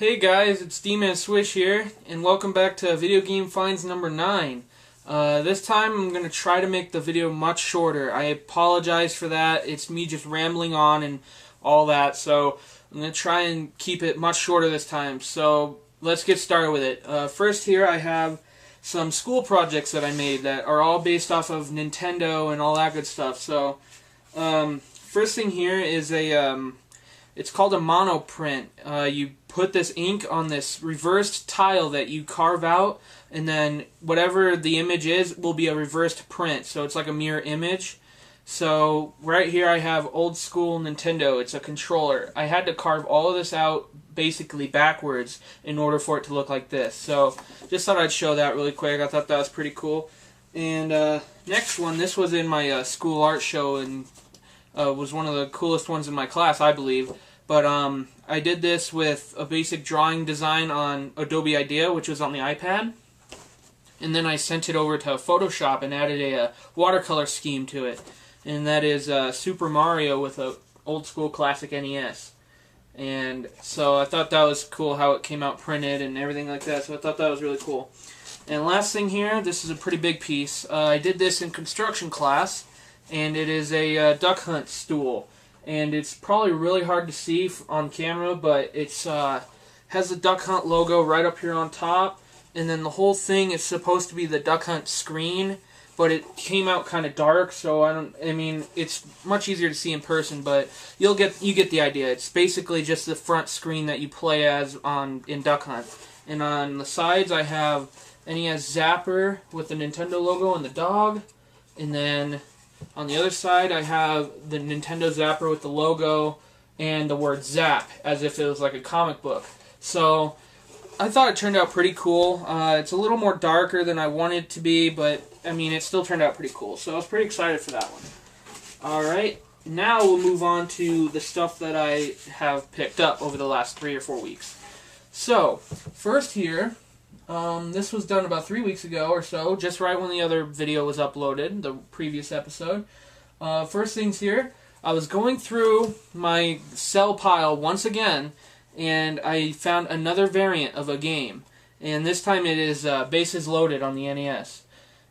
Hey guys, it's D-Man Swish here, and welcome back to Video Game Finds number 9. This time I'm going to try to make the video much shorter. I apologize for that. It's me just rambling on and all that, so I'm going to try and keep it much shorter this time. So let's get started with it. First here I have some school projects that I made that are all based off of Nintendo and all that good stuff. So first thing here is it's called a monoprint. You put this ink on this reversed tile that you carve out, and then whatever the image is will be a reversed print. So it's like a mirror image. So right here I have old school Nintendo. It's a controller. I had to carve all of this out basically backwards in order for it to look like this. So just thought I'd show that really quick. I thought that was pretty cool. And next one, this was in my school art show and was one of the coolest ones in my class, I believe. But I did this with a basic drawing design on Adobe Idea, which was on the iPad. And then I sent it over to Photoshop and added a watercolor scheme to it. And that is Super Mario with a old school classic NES. And so I thought that was cool how it came out printed and everything like that. So I thought that was really cool. And last thing here, this is a pretty big piece. I did this in construction class, and it is a duck hunt stool. And it's probably really hard to see on camera, but it's has the Duck Hunt logo right up here on top, and then the whole thing is supposed to be the Duck Hunt screen, but it came out kind of dark, so I mean, it's much easier to see in person, but you get the idea. It's basically just the front screen that you play as in Duck Hunt. And on the sides, I have NES Zapper with the Nintendo logo and the dog, and then on the other side, I have the Nintendo Zapper with the logo and the word Zap, as if it was like a comic book. So I thought it turned out pretty cool. It's a little more darker than I wanted it to be, but I mean, it still turned out pretty cool. So I was pretty excited for that one. Alright, now we'll move on to the stuff that I have picked up over the last 3 or 4 weeks. So, first here, this was done about 3 weeks ago or so, just right when the other video was uploaded, the previous episode. First things here, I was going through my cell pile once again, and I found another variant of a game. And this time it is Bases Loaded on the NES.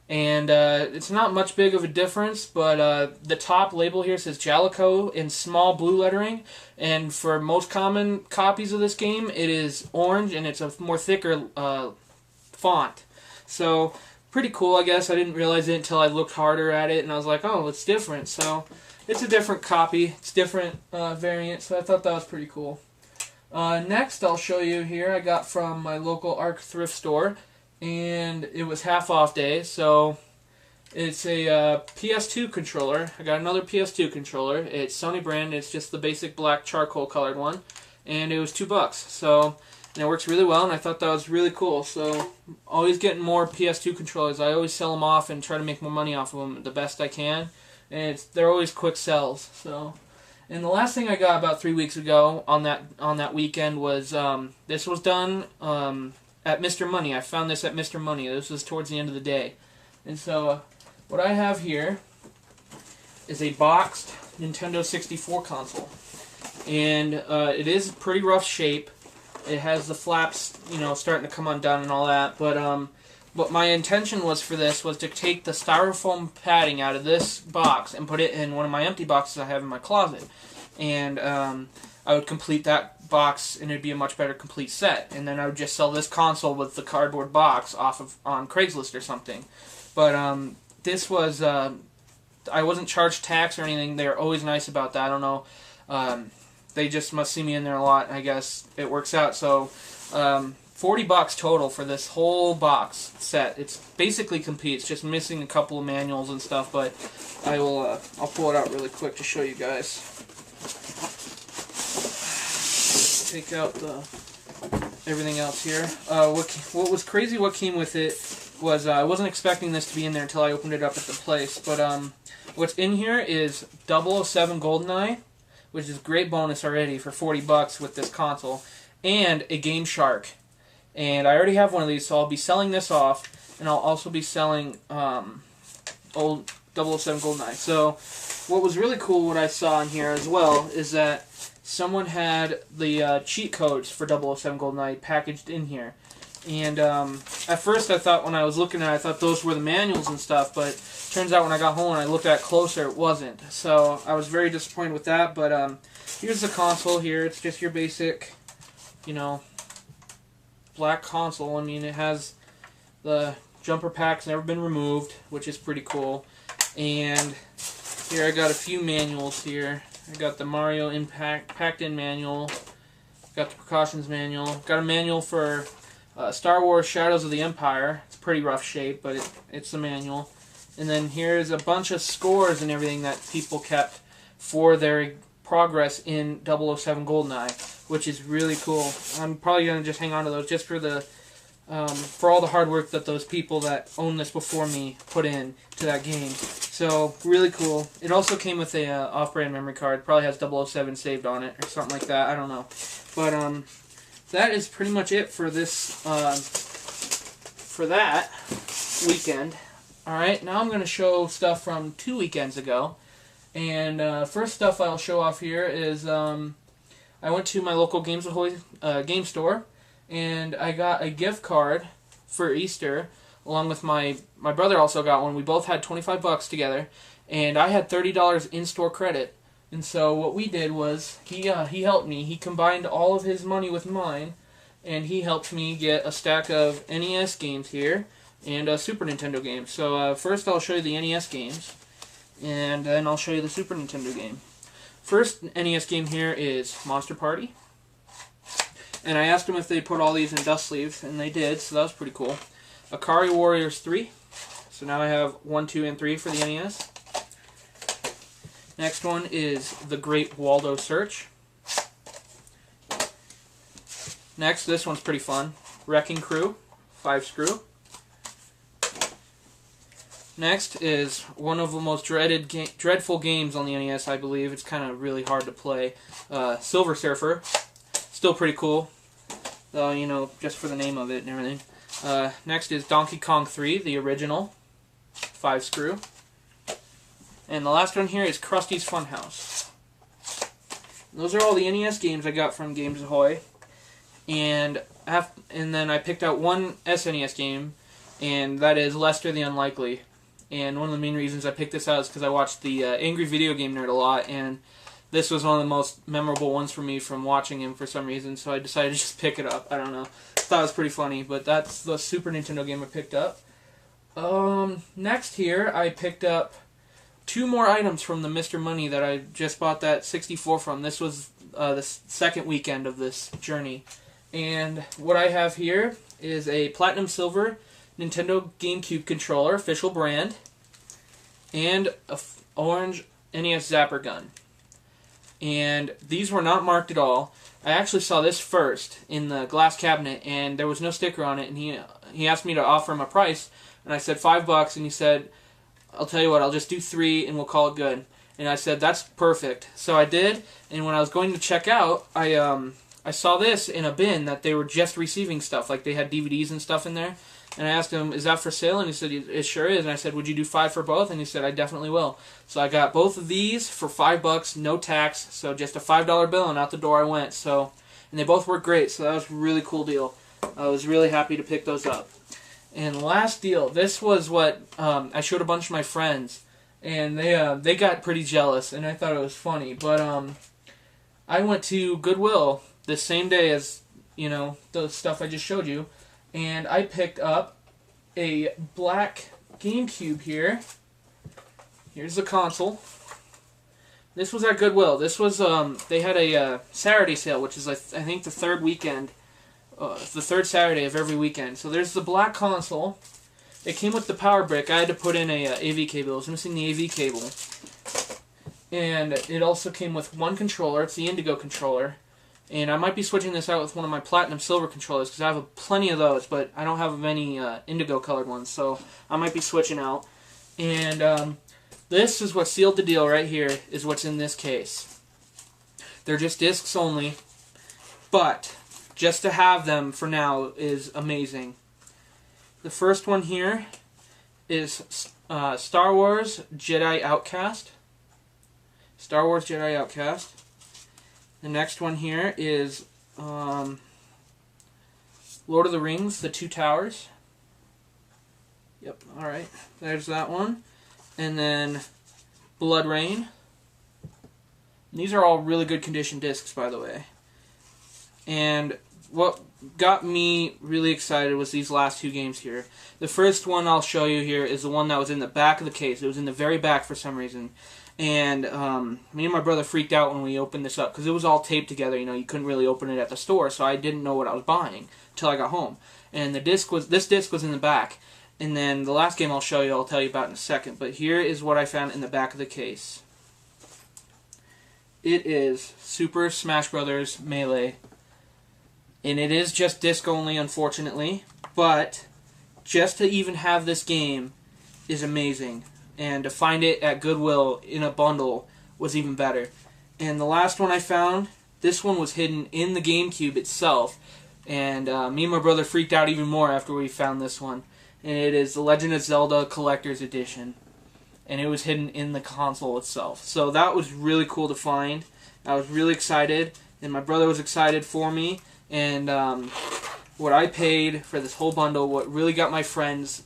And it's not much big of a difference, but the top label here says Jalico in small blue lettering, and for most common copies of this game, it is orange, and it's a more thicker font. So pretty cool, I guess. I didn't realize it until I looked harder at it, and I was like, oh, it's different. So it's a different copy. It's different variant, so I thought that was pretty cool. Next, I'll show you here, I got from my local ARC thrift store, and it was half off day, so it's a PS2 controller. I got another PS2 controller. It's Sony brand. It's just the basic black charcoal colored one, and it was $2. So and it works really well, and I thought that was really cool. So always getting more PS2 controllers. I always sell them off and try to make more money off of them the best I can, and they're always quick sells. So, and the last thing I got about 3 weeks ago on that weekend was this was done at Mr. Money. I found this at Mr. Money. This was towards the end of the day, and so what I have here is a boxed Nintendo 64 console, and it is pretty rough shape. It has the flaps, you know, starting to come undone and all that. But what my intention was for this was to take the styrofoam padding out of this box and put it in one of my empty boxes I have in my closet. And I would complete that box, and it'd be a much better complete set. And then I would just sell this console with the cardboard box on Craigslist or something. But this was I wasn't charged tax or anything. They're always nice about that. I don't know. They just must see me in there a lot, I guess it works out. So, $40 total for this whole box set. It's basically complete. It's just missing a couple of manuals and stuff, but I'll pull it out really quick to show you guys. Take out everything else here. What was crazy, what came with it was I wasn't expecting this to be in there until I opened it up at the place, but what's in here is 007 GoldenEye, which is a great bonus already for $40 with this console, and a Game Shark. And I already have one of these, so I'll be selling this off, and I'll also be selling old 007 GoldenEye. So what was really cool, what I saw in here as well, is that someone had the cheat codes for 007 GoldenEye packaged in here. And at first I thought, when I was looking at it, I thought those were the manuals and stuff, but turns out when I got home and I looked at it closer, it wasn't. So I was very disappointed with that, but here's the console here. It's just your basic, you know, black console. I mean, it has the jumper pack's never been removed, which is pretty cool. And here I got a few manuals here. I got the Mario Impact packed-in manual. Got the precautions manual. Got a manual for Star Wars Shadows of the Empire. It's pretty rough shape, but it's the manual. And then here's a bunch of scores and everything that people kept for their progress in 007 GoldenEye, which is really cool. I'm probably going to just hang on to those just for the for all the hard work that those people that owned this before me put in to that game. So, really cool. It also came with a off-brand memory card. Probably has 007 saved on it or something like that. I don't know. But that is pretty much it for this for that weekend. Alright, now I'm going to show stuff from 2 weekends ago. And first stuff I'll show off here is I went to my local Games Ahoy game store, and I got a gift card for Easter, along with my brother also got one. We both had $25 together, and I had $30 in-store credit. And so what we did was, he helped me. He combined all of his money with mine, and he helped me get a stack of NES games here, and Super Nintendo games. So first I'll show you the NES games, and then I'll show you the Super Nintendo game. First NES game here is Monster Party. And I asked them if they put all these in dust sleeves, and they did, so that was pretty cool. Akari Warriors 3. So now I have 1, 2, and 3 for the NES. Next one is The Great Waldo Search. Next, this one's pretty fun. Wrecking Crew, 5-screw. Next is one of the most dreadful games on the NES, I believe. It's kind of really hard to play. Silver Surfer. Still pretty cool, though, you know, just for the name of it and everything. Next is Donkey Kong 3, the original, 5-screw. And the last one here is Krusty's Funhouse. Those are all the NES games I got from Games Ahoy. And then I picked out one SNES game, and that is Lester the Unlikely. And one of the main reasons I picked this out is because I watched the Angry Video Game Nerd a lot, and this was one of the most memorable ones for me from watching him for some reason, so I decided to just pick it up. I don't know. Thought it was pretty funny, but that's the Super Nintendo game I picked up. Next here, I picked up 2 more items from the Mr. Money that I just bought that 64 from. This was the second weekend of this journey. And what I have here is a Platinum Silver Nintendo GameCube controller, official brand, and a orange NES Zapper gun. And these were not marked at all. I actually saw this first in the glass cabinet, and there was no sticker on it, and he asked me to offer him a price, and I said $5, and he said, I'll tell you what, I'll just do 3 and we'll call it good. And I said, that's perfect. So I did, and when I was going to check out, I saw this in a bin that they were just receiving stuff, like they had DVDs and stuff in there. And I asked him, is that for sale? And he said, it sure is. And I said, would you do 5 for both? And he said, I definitely will. So I got both of these for $5, no tax. So just a $5 bill, and out the door I went. So, and they both work great. So that was a really cool deal. I was really happy to pick those up. And last deal, this was what I showed a bunch of my friends, and they got pretty jealous, and I thought it was funny. But I went to Goodwill the same day as, you know, the stuff I just showed you. And I picked up a black GameCube here. Here's the console. This was at Goodwill. This was, they had a Saturday sale, which is, I think, the third weekend, the third Saturday of every weekend. So there's the black console. It came with the power brick. I had to put in a AV cable. I was missing the AV cable. And it also came with one controller. It's the Indigo controller. And I might be switching this out with one of my Platinum Silver controllers, because I have plenty of those, but I don't have many indigo colored ones, so I might be switching out. And this is what sealed the deal right here, is what's in this case. They're just discs only, but just to have them for now is amazing. The first one here is Star Wars Jedi Outcast. Star Wars Jedi Outcast. The next one here is Lord of the Rings, The Two Towers. Yep, alright. There's that one. And then Blood Rain. These are all really good condition discs, by the way. And what got me really excited was these last two games here. The first one I'll show you here is the one that was in the back of the case. It was in the very back for some reason. And me and my brother freaked out when we opened this up because it was all taped together. You know, you couldn't really open it at the store, so I didn't know what I was buying until I got home. And this disc was in the back. And then the last game I'll show you, I'll tell you about in a second. But here is what I found in the back of the case. It is Super Smash Bros. Melee. And it is just disc only, unfortunately. But just to even have this game is amazing. And to find it at Goodwill in a bundle was even better. And the last one I found, this one was hidden in the GameCube itself. And me and my brother freaked out even more after we found this one. And it is The Legend of Zelda Collector's Edition. And it was hidden in the console itself. So that was really cool to find. I was really excited. And my brother was excited for me. And what I paid for this whole bundle, what really got my friends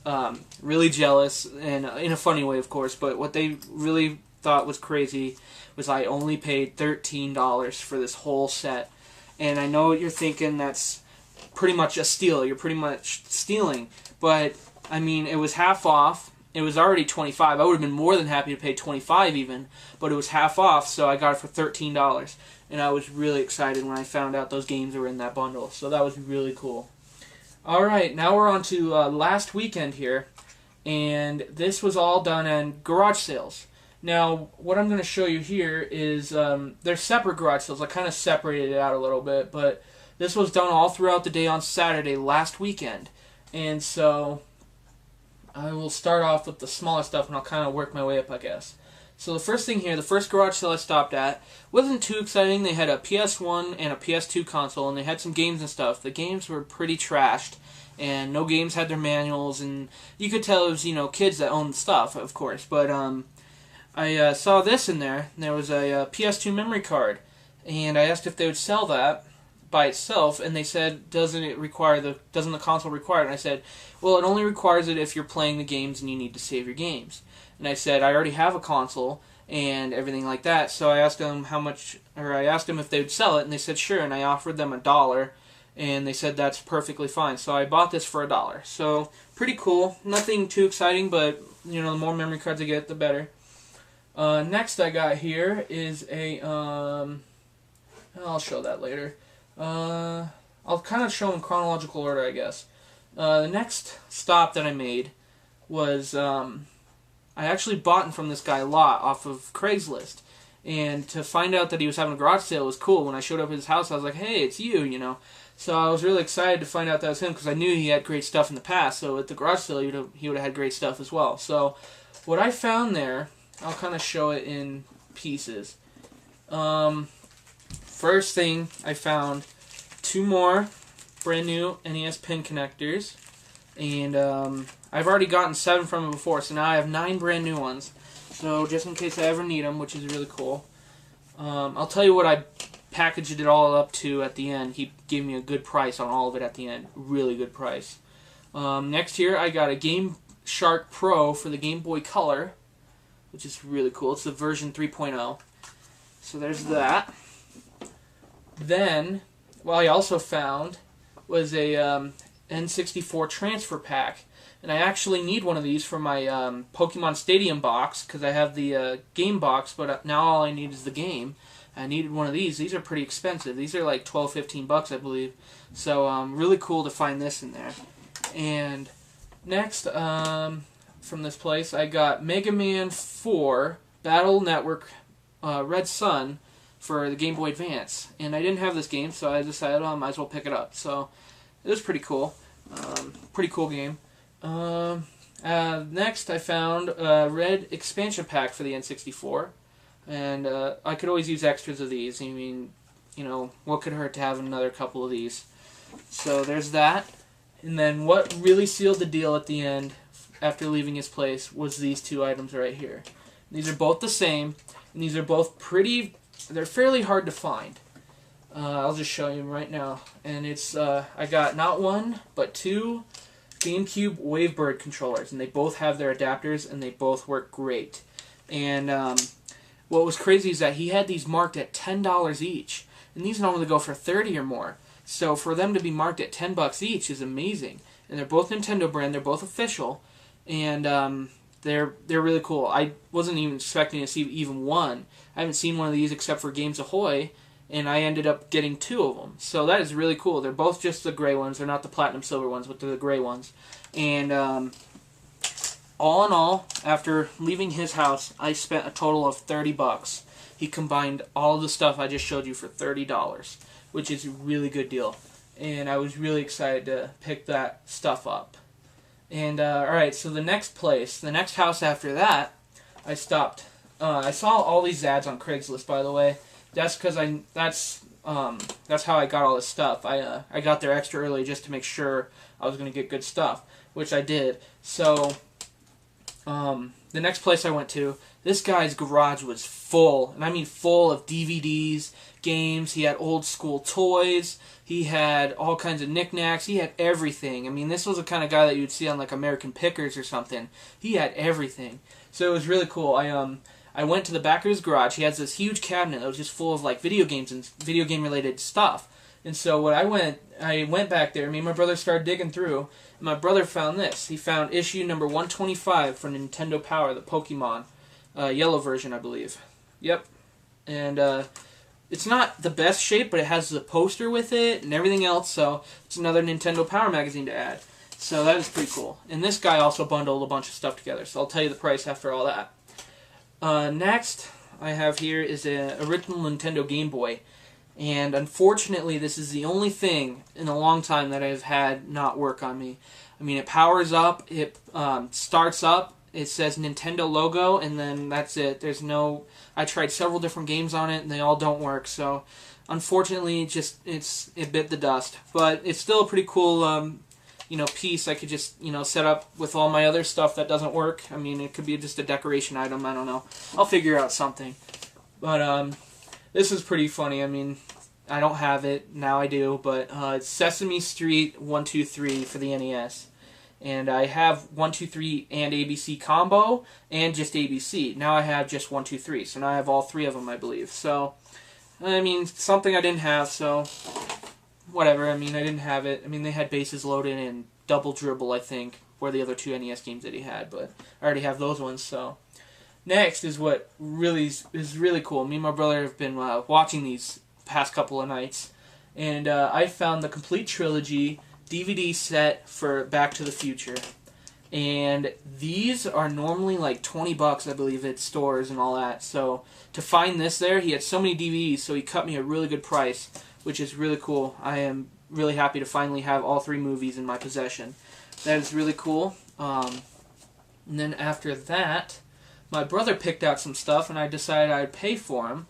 really jealous, and in a funny way, of course, but what they really thought was crazy was I only paid $13 for this whole set. And I know what you're thinking, that's pretty much a steal. You're pretty much stealing. But, I mean, it was half off. It was already $25. I would have been more than happy to pay $25 even, but it was half off, so I got it for $13. And I was really excited when I found out those games were in that bundle. So that was really cool. Alright, now we're on to last weekend here. And this was all done in garage sales. Now, what I'm going to show you here is they're separate garage sales. I kind of separated it out a little bit, but this was done all throughout the day on Saturday last weekend. And so I will start off with the smaller stuff and I'll kind of work my way up, I guess. So the first thing here, the first garage sale I stopped at, wasn't too exciting. They had a PS1 and a PS2 console, and they had some games and stuff. The games were pretty trashed, and no games had their manuals, and you could tell it was, you know, kids that owned the stuff, of course. But I saw this in there, and there was a PS2 memory card, and I asked if they would sell that by itself, and they said, doesn't the console require it? And I said, well, it only requires it if you're playing the games and you need to save your games. And I said, I already have a console and everything like that, so I asked them I asked them if they would sell it, and they said sure, and I offered them $1, and they said that's perfectly fine. So I bought this for $1. So pretty cool. Nothing too exciting, but you know, the more memory cards I get, the better. Next I got here is a I'll show that later. I'll kind of show in chronological order, I guess. The next stop that I made was I actually bought from this guy a lot off of Craigslist. And to find out that he was having a garage sale was cool. When I showed up at his house, I was like, hey, it's you, you know. So I was really excited to find out that was him because I knew he had great stuff in the past. So at the garage sale, he would have had great stuff as well. So what I found there, I'll kind of show it in pieces. First thing, I found 2 more brand new NES pin connectors. And I've already gotten 7 from him before, so now I have 9 brand new ones. So just in case I ever need them, which is really cool. I'll tell you what I packaged it all up to at the end. He gave me a good price on all of it at the end. Really good price. Next here, I got a Game Shark Pro for the Game Boy Color, which is really cool. It's the version 3.0. So there's that. Then, what I also found was a N64 transfer pack. And I actually need one of these for my Pokemon Stadium box, because I have the game box, but now all I need is the game. I needed one of these. These are pretty expensive. These are like $12-15, I believe. So really cool to find this in there. And next, from this place, I got Mega Man 4 Battle Network Red Sun for the Game Boy Advance. And I didn't have this game, so I decided I might as well pick it up. So it was pretty cool. Pretty cool game. Next, I found a red expansion pack for the N64. And I could always use extras of these. I mean, you know, what could hurt to have another couple of these? So there's that. And then what really sealed the deal at the end after leaving his place was these two items right here. These are both the same, and these are both they're fairly hard to find. I'll just show you them right now. And it's, I got not one, but two GameCube Wavebird controllers, and they both have their adapters, and they both work great. And what was crazy is that he had these marked at $10 each, and these normally go for $30 or more. So for them to be marked at $10 each is amazing. And they're both Nintendo brand, they're both official, and they're really cool. I wasn't even expecting to see even one. I haven't seen one of these except for Games Ahoy, and I ended up getting two of them. So that is really cool. They're both just the gray ones. They're not the platinum silver ones, but they're the gray ones. And all in all, after leaving his house, I spent a total of $30. He combined all the stuff I just showed you for $30, which is a really good deal. And I was really excited to pick that stuff up. And alright, so the next house after that, I stopped. I saw all these ads on Craigslist, by the way. That's because that's how I got all this stuff. I got there extra early just to make sure I was going to get good stuff, which I did. So the next place I went to, this guy's garage was full, and I mean full of DVDs, games. He had old school toys. He had all kinds of knickknacks. He had everything. I mean, this was the kind of guy that you'd see on like American Pickers or something. He had everything. So it was really cool. I went to the back of his garage. He has this huge cabinet that was just full of like video games and video game related stuff. And so I went back there. Me and my brother started digging through, and my brother found this. He found issue number 125 from Nintendo Power, the Pokemon yellow version, I believe. Yep. And it's not the best shape, but it has the poster with it and everything else. So it's another Nintendo Power magazine to add. So that is pretty cool. And this guy also bundled a bunch of stuff together. So I'll tell you the price after all that. Next I have here is an original Nintendo Game Boy, and unfortunately this is the only thing in a long time that I've had not work on me. I mean, it powers up, it starts up, it says Nintendo logo, and then that's it. I tried several different games on it and they all don't work, so unfortunately it bit the dust. But it's still a pretty cool piece I could just, set up with all my other stuff that doesn't work. I mean, it could be just a decoration item, I don't know. I'll figure out something. But, this is pretty funny. I mean, I don't have it, now I do, but, it's Sesame Street 1, 2, 3 for the NES. And I have 1, 2, 3 and ABC combo, and just ABC. Now I have just 1, 2, 3, so now I have all three of them, I believe. So, I mean, something I didn't have, so whatever. I mean, I didn't have it. I mean, they had Bases Loaded and Double Dribble, I think, were the other two NES games that he had, but I already have those ones, so. Next is what is really cool. Me and my brother have been watching these past couple of nights, and I found the complete trilogy DVD set for Back to the Future. And these are normally like $20, I believe, at stores and all that. So to find this there, he had so many DVDs, so he cut me a really good price, which is really cool. I am really happy to finally have all three movies in my possession. That is really cool. And then after that, my brother picked out some stuff, and I decided I'd pay for him.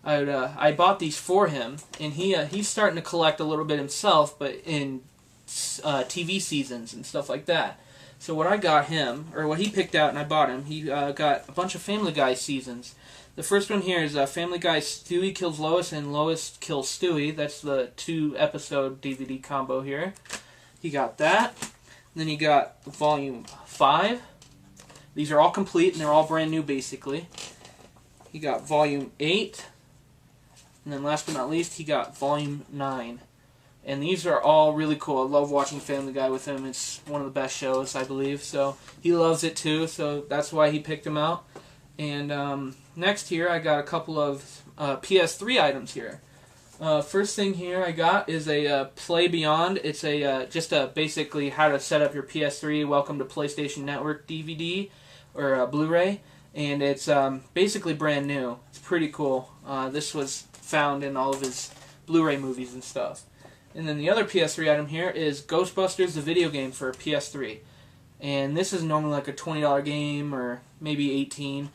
I bought these for him, and he's starting to collect a little bit himself, but in TV seasons and stuff like that. So what I got him, or what he picked out and I bought him, he got a bunch of Family Guy seasons. The first one here is Family Guy Stewie Kills Lois and Lois Kills Stewie. That's the 2-episode DVD combo here. He got that. And then he got Volume 5. These are all complete and they're all brand new basically. He got Volume 8. And then last but not least, he got Volume 9. And these are all really cool. I love watching Family Guy with him. It's one of the best shows, I believe. So he loves it too, so that's why he picked them out. And next here, I got a couple of PS3 items here. First thing here I got is a Play Beyond. It's just basically how to set up your PS3 Welcome to PlayStation Network DVD or Blu-ray. And it's basically brand new. It's pretty cool. This was found in all of his Blu-ray movies and stuff. And then the other PS3 item here is Ghostbusters, the video game for PS3. And this is normally like a $20 game or maybe $18.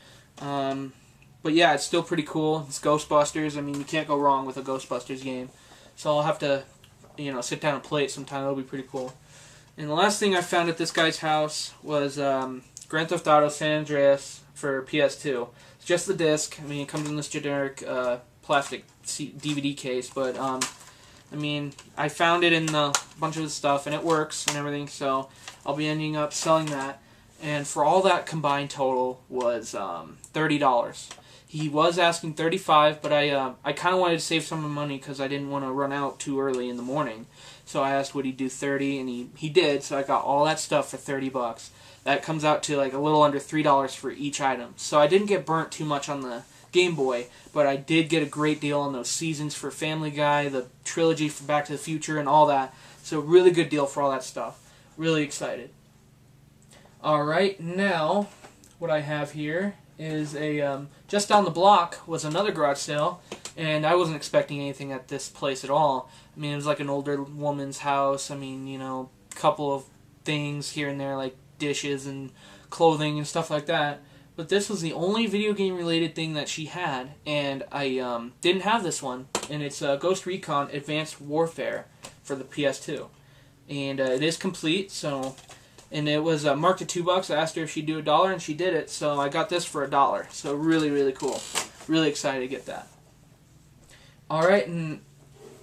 But yeah, it's still pretty cool. It's Ghostbusters. I mean, you can't go wrong with a Ghostbusters game. So I'll have to, sit down and play it sometime. That'll be pretty cool. And the last thing I found at this guy's house was Grand Theft Auto San Andreas for PS2. It's just the disc. I mean, it comes in this generic plastic DVD case, but I mean, I found it in a bunch of the stuff, and it works and everything, so I'll be ending up selling that. And for all that combined total was $30. He was asking $35, but I kind of wanted to save some money because I didn't want to run out too early in the morning. So I asked would he do $30, and he did, so I got all that stuff for $30. That comes out to like a little under $3 for each item. So I didn't get burnt too much on the Game Boy, but I did get a great deal on those seasons for Family Guy, the trilogy for Back to the Future, and all that. So really good deal for all that stuff. Really excited. Alright, now what I have here is a, just down the block was another garage sale, and I wasn't expecting anything at this place at all. I mean, it was like an older woman's house. I mean, you know, a couple of things here and there, like dishes and clothing and stuff like that. But this was the only video game related thing that she had, and I didn't have this one, and it's Ghost Recon Advanced Warfare for the PS2. And it is complete, so... And it was marked at $2. I asked her if she'd do $1, and she did it. So I got this for $1. So really, really cool. Really excited to get that. All right, and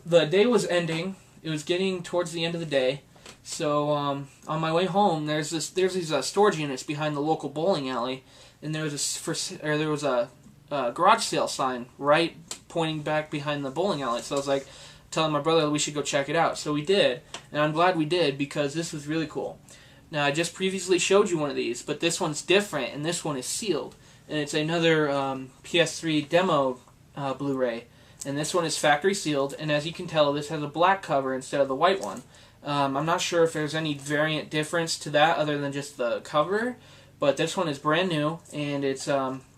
the day was ending. It was getting towards the end of the day. So on my way home, there's these storage units behind the local bowling alley, and there was a garage sale sign right pointing back behind the bowling alley. So I was like, telling my brother we should go check it out. So we did, and I'm glad we did because this was really cool. Now, I just previously showed you one of these, but this one's different, and this one is sealed. And it's another PS3 demo Blu-ray. And this one is factory sealed, and as you can tell, this has a black cover instead of the white one. I'm not sure if there's any variant difference to that other than just the cover, but this one is brand new, and it's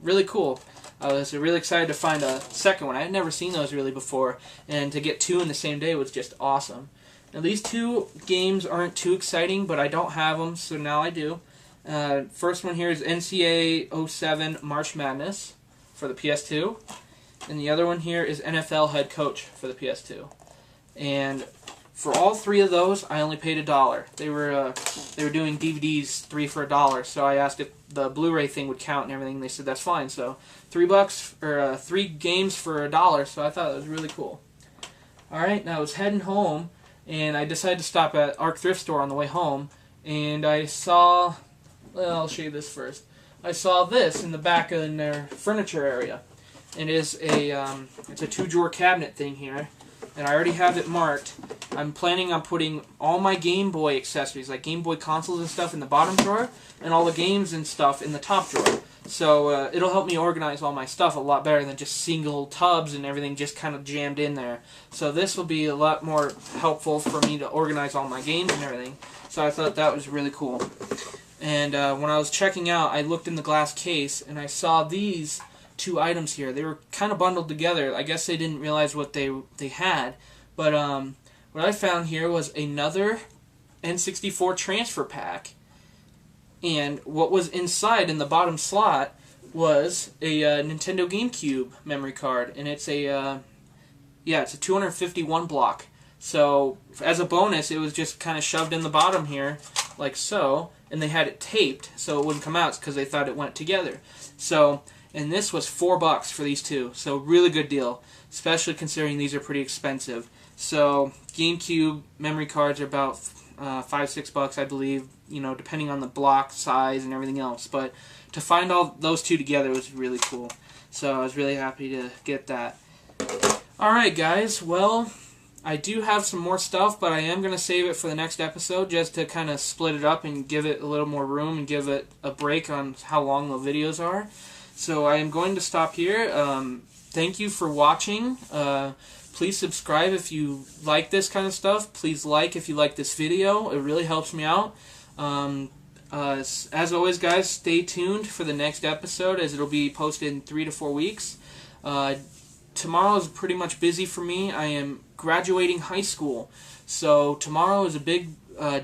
really cool. I was really excited to find a second one. I had never seen those really before, and to get two in the same day was just awesome. Now, these two games aren't too exciting, but I don't have them, so now I do. First one here is NCAA 07 March Madness for the PS2. And the other one here is NFL Head Coach for the PS2. And for all three of those, I only paid $1. They were doing DVDs 3 for $1, so I asked if the Blu-ray thing would count and everything, and they said that's fine. So $3 or 3 games for $1, so I thought it was really cool. Alright, now I was heading home, and I decided to stop at Arc Thrift Store on the way home, and I saw, well, I'll show you this first. I saw this in the back in their furniture area. It is it's a 2-drawer cabinet thing here, and I already have it marked. I'm planning on putting all my Game Boy accessories, like Game Boy consoles and stuff, in the bottom drawer, and all the games and stuff in the top drawer. So it'll help me organize all my stuff a lot better than just single tubs and everything just kind of jammed in there. So this will be a lot more helpful for me to organize all my games and everything. So I thought that was really cool. And when I was checking out, I looked in the glass case, and I saw these 2 items here. They were kind of bundled together. I guess they didn't realize what they had. But what I found here was another N64 transfer pack. And what was inside in the bottom slot was a Nintendo GameCube memory card, and it's a it's a 251 block. So as a bonus, it was just kind of shoved in the bottom here, like so, and they had it taped so it wouldn't come out because they thought it went together. So, and this was $4 for these 2, so really good deal, especially considering these are pretty expensive. So GameCube memory cards are about $5-6, I believe, you know, depending on the block size and everything else. But to find all those 2 together was really cool. So I was really happy to get that. Alright guys, well, I do have some more stuff, but I am going to save it for the next episode just to kind of split it up and give it a little more room and give it a break on how long the videos are. So I am going to stop here. Thank you for watching. Please subscribe if you like this kind of stuff. Please like if you like this video. It really helps me out. As always, guys, stay tuned for the next episode, as it'll be posted in 3 to 4 weeks. Tomorrow is pretty much busy for me. I am graduating high school. So tomorrow is a big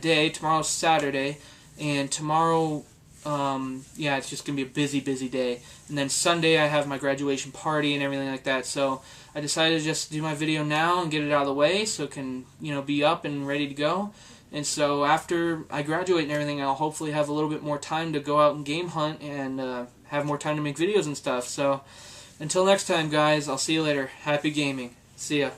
day. Tomorrow's Saturday. And tomorrow, it's just going to be a busy, busy day. And then Sunday I have my graduation party and everything like that. So I decided to just do my video now and get it out of the way so it can, be up and ready to go. And so after I graduate and everything, I'll hopefully have a little bit more time to go out and game hunt and have more time to make videos and stuff. So until next time, guys, I'll see you later. Happy gaming. See ya.